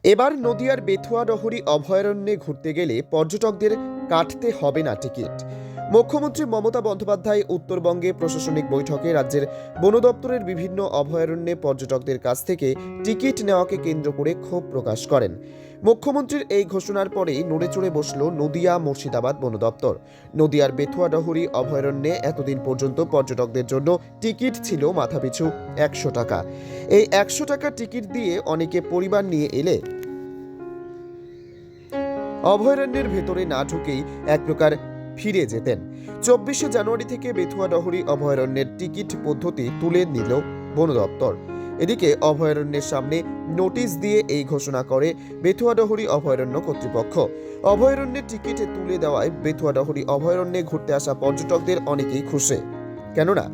এবার নদিয়ার বেথুয়া ডহরি অভয়ারণ্যে ঘুরতে গেলে পর্যটকদের কাটতে হবে না টিকিট। মুখ্যমন্ত্রী মমতা বন্দ্যোপাধ্যায় উত্তরবঙ্গে প্রশাসনিক বৈঠকে রাজ্যের বন দপ্তরের বিভিন্ন অভয়ারণ্যে পর্যটকদের কাছ থেকে টিকিট নেওয়াকে কেন্দ্র করে ক্ষোভ প্রকাশ করেন। মুখ্যমন্ত্রীর এই ঘোষণার পরেই নড়েচড়ে বসল নদিয়া মুর্শিদাবাদ বন দপ্তর। নদিয়ার বেথুয়া ডহরি অভয়ারণ্যে এতদিন পর্যন্ত পর্যটকদের জন্য টিকিট ছিল মাথাপিছু ১০০ টাকা। এই ১০০ টাকা টিকিট দিয়ে অনেকে পরিবার নিয়ে এলে অভয়ারণ্যের ভেতরে না ঢুকেই এক প্রকার ফিরে যেতেন। ২৪শে জানুয়ারি থেকে বেথুয়া ডহরি অভয়ারণ্যের টিকিট পদ্ধতি তুলে নিল বন দপ্তর। এদিকে অভয়ারণ্যের সামনে নোটিশ দিয়ে এই ঘোষণা করে বেথুয়া ডহরি অভয়ারণ্য কর্তৃপক্ষ। অভয়ারণ্যের টিকিট তুলে দেওয়ায় বেথুয়া ডহরি অভয়ারণ্যে ঘুরতে আসা পর্যটকদের অনেকেই খুশি। কেননা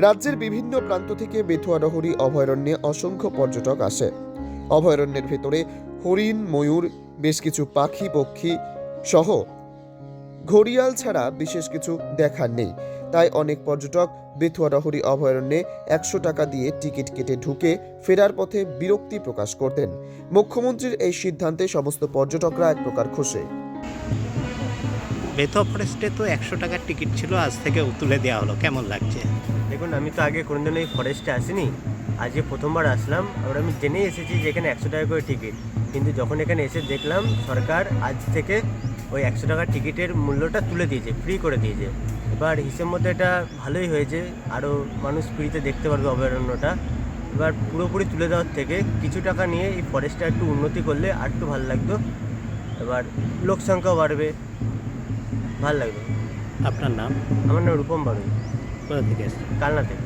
রাজ্যের বিভিন্ন প্রান্ত থেকে বেথুয়া ডহরি অভয়ারণ্যে অসংখ্য পর্যটক আসে। অভয়ারণ্যের ভেতরে হরিণ, ময়ূর, বেশ কিছু পাখি পক্ষী সহ ঘড়িয়াল ছাড়া বিশেষ কিছু দেখার নেই। তাই অনেক পর্যটক বেথুয়া ডহরি অভয়ারণ্যে ১০০ টাকা দিয়ে টিকিট কেটে ঢুকে ফেরার পথে বিরক্তি প্রকাশ করতেন। মুখ্যমন্ত্রীর এই সিদ্ধান্তে সমস্ত পর্যটকরা এক প্রকার খুশি। বেথুয়া ফরেস্টে তো ১০০ টাকার টিকিট ছিল, আজ থেকে তুলে দেওয়া হলো, কেমন লাগছে? দেখুন, আমি তো আগে কোনোদিন এই ফরেস্টে আসিনি, আজকে প্রথমবার আসলাম। আর আমি জেনেই এসেছি যে এখানে ১০০ টাকা করে টিকিট, কিন্তু যখন এখানে এসে দেখলাম সরকার আজ থেকে ওই ১০০ টাকার টিকিটের মূল্যটা তুলে দিয়েছে, ফ্রি করে দিয়েছে। এবার হিসেব মধ্যে এটা ভালোই হয়েছে, আরও মানুষ ফ্রিতে দেখতে পারবে অভয়ারণ্যটা। এবার পুরোপুরি তুলে দেওয়ার থেকে কিছু টাকা নিয়ে এই ফরেস্টটা একটু উন্নতি করলে আর একটু ভালো লাগতো। এবার লোক সংখ্যাও বাড়বে, ভালো লাগবে। আপনার নাম? আমার নাম রূপম বাড়ুই, কোথা থেকে এসেছেন? কালনা থেকে।